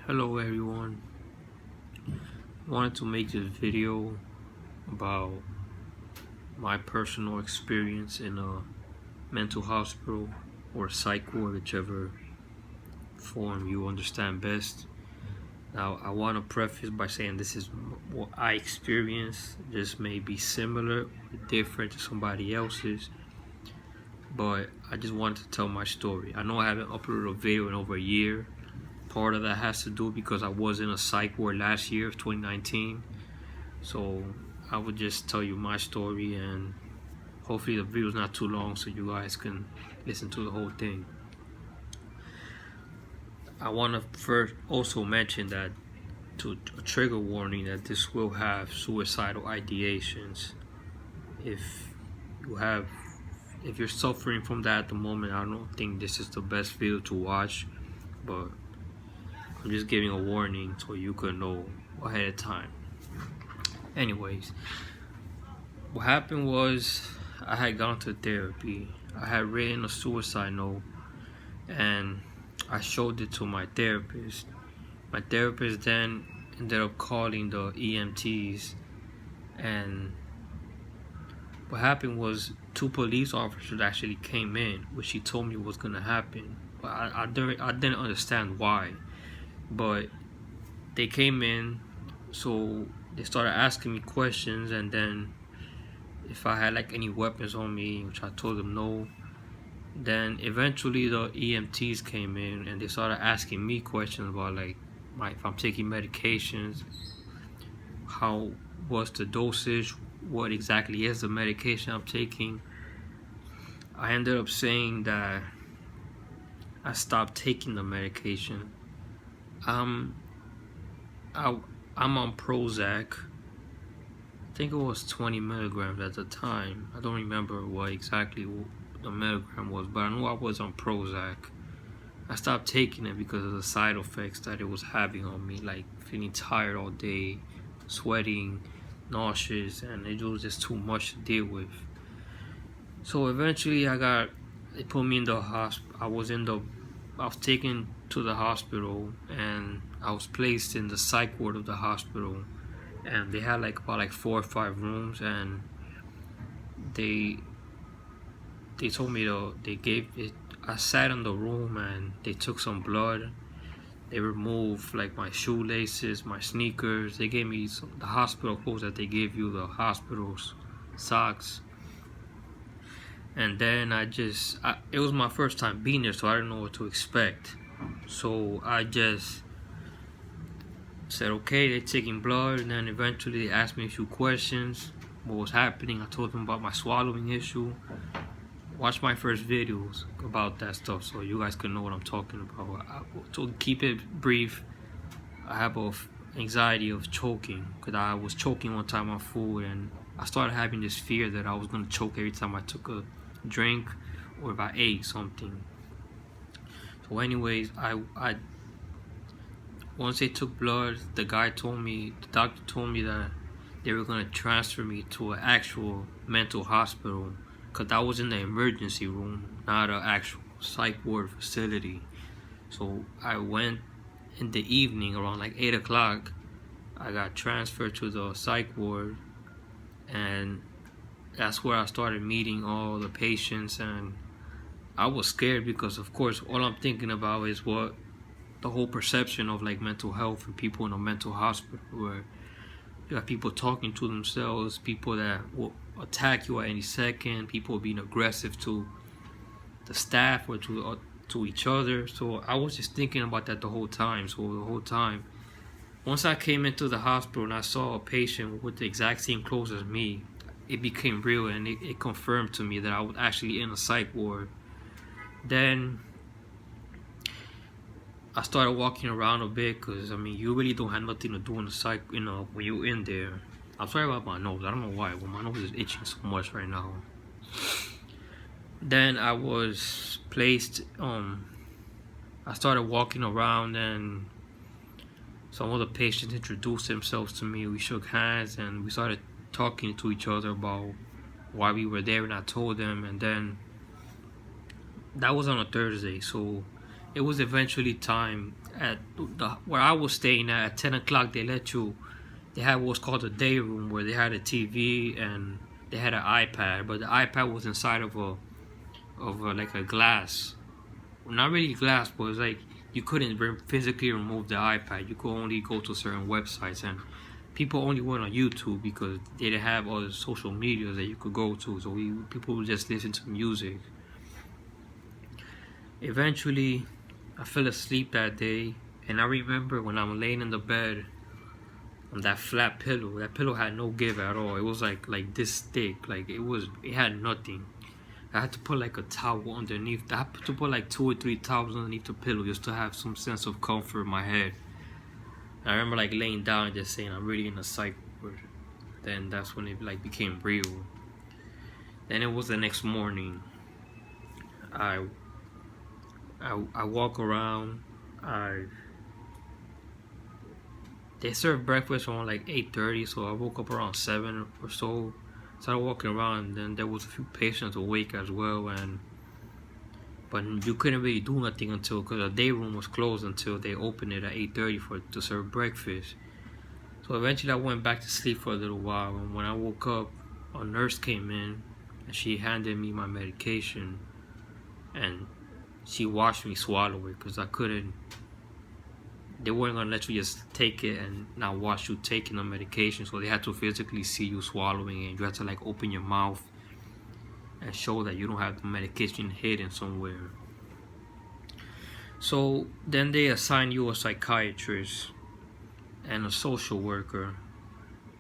Hello everyone. I wanted to make this video about my personal experience in a mental hospital or psych ward, whichever form you understand best. Now, I want to preface by saying this is what I experienced. This may be similar or different to somebody else's, but I just wanted to tell my story. I know I haven't uploaded a video in over a year. Part of that has to do because I was in a psych ward last year of 2019. So I would just tell you my story, and hopefully the video is not too long so you guys can listen to the whole thing. I want to first also mention that to a trigger warning that this will have suicidal ideations. If you're suffering from that at the moment, I don't think this is the best video to watch, but I'm just giving a warning so you can know ahead of time. Anyways, what happened was I had gone to therapy. I had written a suicide note and I showed it to my therapist. My therapist then ended up calling the EMTs, and what happened was 2 police officers actually came in, which she told me was gonna happen. But I didn't understand why. But they came in, so they started asking me questions, and then if I had like any weapons on me, which I told them no. Then eventually the EMTs came in and they started asking me questions about like if I'm taking medications, what's the dosage, what exactly is the medication I'm taking. I ended up saying that I stopped taking the medication. I'm on Prozac. I think it was 20 milligrams at the time. I don't remember what exactly the milligram was, but I knew I was on Prozac. I stopped taking it because of the side effects that it was having on me, like feeling tired all day, sweating, nauseous, and it was just too much to deal with. So eventually they put me in the hospital. I was taken to the hospital and I was placed in the psych ward of the hospital, and they had about 4 or 5 rooms, and they told me I sat in the room and they took some blood. They removed like my shoelaces, my sneakers. They gave me the hospital clothes that they gave you, the hospital's socks. And then it was my first time being there, so I didn't know what to expect. So I just said, okay, they're taking blood, and then eventually they asked me a few questions, what was happening. I told them about my swallowing issue. Watch my first videos about that stuff so you guys can know what I'm talking about. To keep it brief, I have anxiety of choking, because I was choking one time on food, and I started having this fear that I was going to choke every time I took a drink or if I ate something. So anyways, once they took blood, the doctor told me that they were going to transfer me to an actual mental hospital, because I was in the emergency room, not an actual psych ward facility. So I went in the evening around like 8 o'clock. I got transferred to the psych ward, and that's where I started meeting all the patients. And I was scared because, of course, all I'm thinking about is what the whole perception of like mental health and people in a mental hospital, where you have people talking to themselves, people that will attack you at any second, people being aggressive to the staff or to each other. So I was just thinking about that the whole time. So the whole time, once I came into the hospital and I saw a patient with the exact same clothes as me, it became real, and it confirmed to me that I was actually in a psych ward. Then I started walking around a bit, because I mean, you really don't have nothing to do in the psych, when you're in there. I'm sorry about my nose. I don't know why. Well, my nose is itching so much right now. Then I was placed. I started walking around, and some of the patients introduced themselves to me. We shook hands and we started talking to each other about why we were there, and I told them. And then that was on a Thursday, so it was eventually time. at where I was staying at 10 o'clock, they had what's called a day room where they had a TV and they had an iPad, but the iPad was inside of like a glass. Well, not really glass, but it's like you couldn't physically remove the iPad. You could only go to certain websites, and people only went on YouTube because they didn't have all the social medias that you could go to. So people would just listen to music. Eventually, I fell asleep that day, and I remember when I'm laying in the bed on that flat pillow. That pillow had no give at all. It was like this thick. Like it had nothing. I had to put like a towel underneath. I had to put like 2 or 3 towels underneath the pillow just to have some sense of comfort in my head. And I remember like laying down and just saying, I'm really in a psych ward. Then that's when it like became real. Then it was the next morning. I walk around. They served breakfast around like 8:30, so I woke up around 7 or so. Started walking around, and then there was a few patients awake as well, but you couldn't really do nothing until, because the day room was closed until they opened it at 8:30 to serve breakfast. So eventually I went back to sleep for a little while, and when I woke up, a nurse came in and she handed me my medication, and she watched me swallow it because they weren't gonna let you just take it and not watch you taking the medication, so they had to physically see you swallowing it. You had to like open your mouth and show that you don't have the medication hidden somewhere. So then they assign you a psychiatrist and a social worker,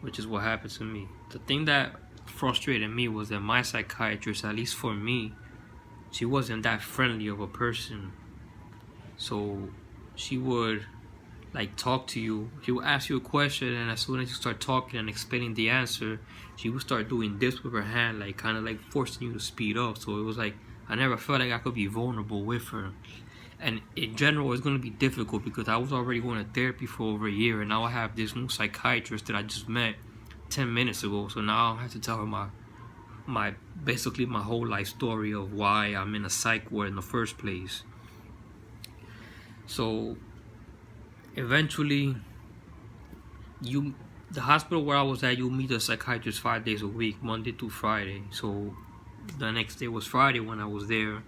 which is what happened to me. The thing that frustrated me was that my psychiatrist, at least for me, she wasn't that friendly of a person. So she would like talk to you. She would ask you a question, and as soon as you start talking and explaining the answer, she would start doing this with her hand, like kind of like forcing you to speed up. So it was like I never felt like I could be vulnerable with her. And in general, it's going to be difficult because I was already going to therapy for over a year, and now I have this new psychiatrist that I just met 10 minutes ago. So now I have to tell her basically my whole life story of why I'm in a psych ward in the first place. So eventually, the hospital where I was at, you meet a psychiatrist 5 days a week, Monday through Friday. So the next day was Friday when I was there,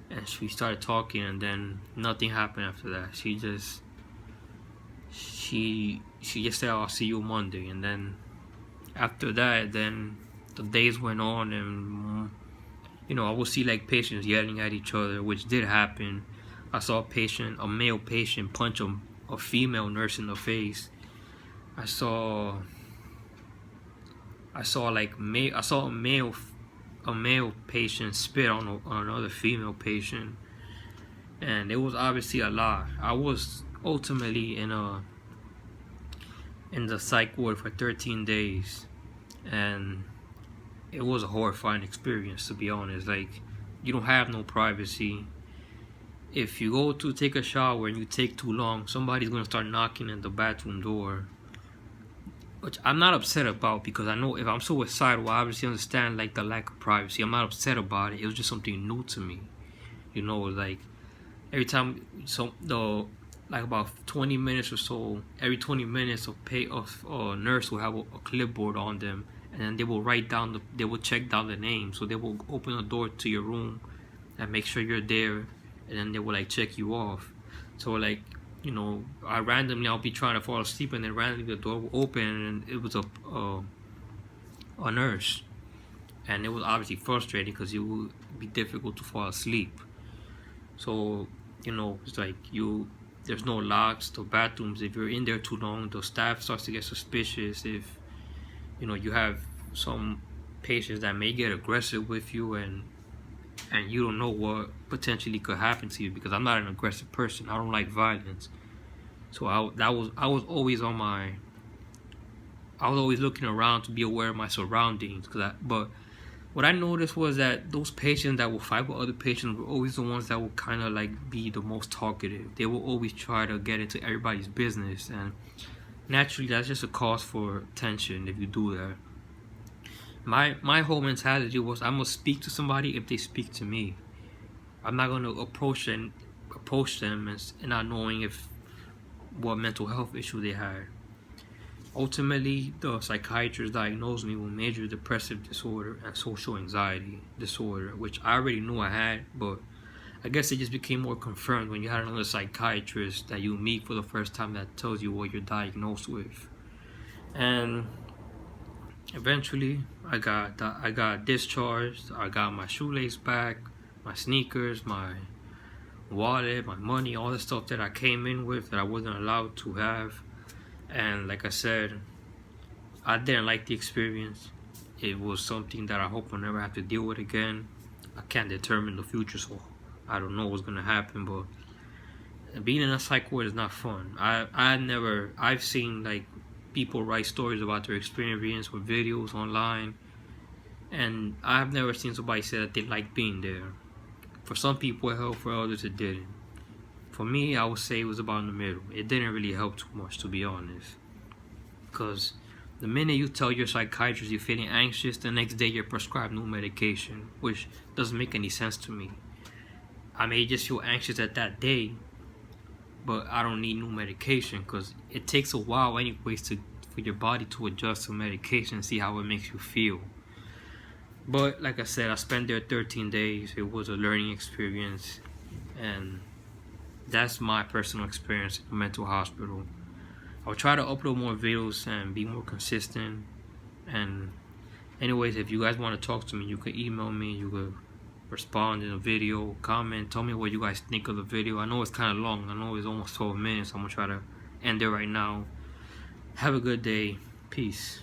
and we started talking, and then nothing happened after that. She just said, I'll see you Monday. And then after that, then the days went on, and I would see like patients yelling at each other, which did happen. I saw a male patient punch a female nurse in the face. I saw a male patient spit on another female patient, and it was obviously a lot. I was ultimately in the psych ward for 13 days, and it was a horrifying experience, to be honest. Like, you don't have no privacy. If you go to take a shower and you take too long, somebody's going to start knocking at the bathroom door, which I'm not upset about, because I know if I'm suicidal, I obviously understand like the lack of privacy. I'm not upset about it. It was just something new to me, like every time, like about 20 minutes or so, every 20 minutes a nurse will have a clipboard on them, and then they will they will check down the name. So they will open the door to your room and make sure you're there, and then they will like check you off. So like, I'll be trying to fall asleep, and then randomly the door will open, and it was a nurse, and it was obviously frustrating because it would be difficult to fall asleep. So it's like there's no locks to bathrooms. If you're in there too long, the staff starts to get suspicious. If you have some patients that may get aggressive with you, and you don't know what potentially could happen to you, because I'm not an aggressive person. I don't like violence. So I was always looking around to be aware of my surroundings. But what I noticed was that those patients that will fight with other patients were always the ones that would kind of like be the most talkative. They will always try to get into everybody's business, and naturally that's just a cause for tension if you do that. My whole mentality was, I'm gonna speak to somebody if they speak to me. I'm not gonna approach approach them and not knowing what mental health issue they had. Ultimately, the psychiatrist diagnosed me with major depressive disorder and social anxiety disorder, which I already knew I had, but I guess it just became more confirmed when you had another psychiatrist that you meet for the first time that tells you what you're diagnosed with. And eventually, I got discharged. I got my shoelace back, my sneakers, my wallet, my money, all the stuff that I came in with that I wasn't allowed to have. And like I said, I didn't like the experience. It was something that I hope I'll never have to deal with again. I can't determine the future, so I don't know what's gonna happen. But being in a psych ward is not fun. I've seen like people write stories about their experience with videos online, and I've never seen somebody say that they like being there. For some people it helped, for others it didn't. For me, I would say it was about in the middle. It didn't really help too much, to be honest. Because the minute you tell your psychiatrist you're feeling anxious, the next day you're prescribed new medication, which doesn't make any sense to me. I may just feel anxious at that day, but I don't need new medication because it takes a while anyways for your body to adjust to medication and see how it makes you feel. But like I said, I spent there 13 days. It was a learning experience, and that's my personal experience in a mental hospital. I'll try to upload more videos and be more consistent. And anyways, if you guys want to talk to me, you can email me, you could respond in a video, comment, tell me what you guys think of the video. I know it's kind of long. I know it's almost 12 minutes. I'm going to try to end it right now. Have a good day. Peace.